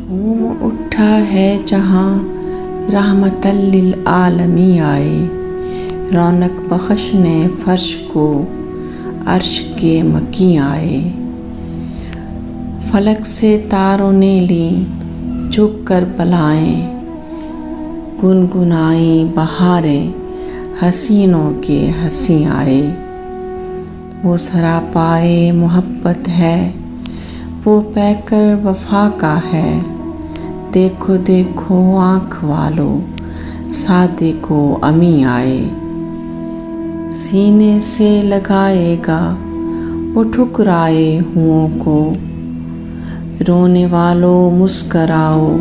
جھوم اٹھا ہے جہاں رحمتل للعالمین آئے، رونق بخشنے فرش کو عرش کے مکی آئے۔ فلک سے تاروں نے لیں جھک کر بلائیں، گنگنائیں بہاریں حسینوں کے ہنسی آئے۔ وہ سراپائے محبت ہے، وہ پیکر وفا کا ہے، دیکھو دیکھو آنکھ والو صادق و امی آئے۔ سینے سے لگائے گا وہ ٹھکرائے ہوں کو، رونے والوں مسکراؤ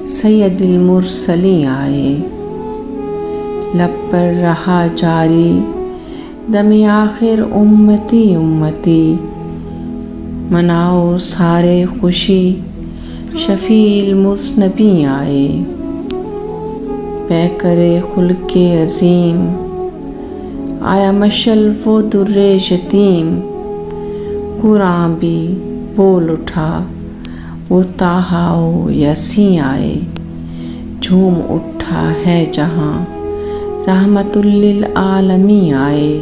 سید المرسلین آئے۔ لب پر رہا جاری دم آخر امتی امتی، مناؤ سارے خوشی شفیع المذنبین آئے۔ پیکر خلق عظیم آیا مشعل و در یتیم، قرآن بھی بول اٹھا وہ طٰہٰ و یاسین آئے۔ جھوم اٹھا ہے جہاں رحمت للعالمین آئے،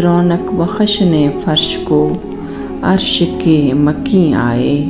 رونق بخشنے فرش کو عرش کے مکی آئے۔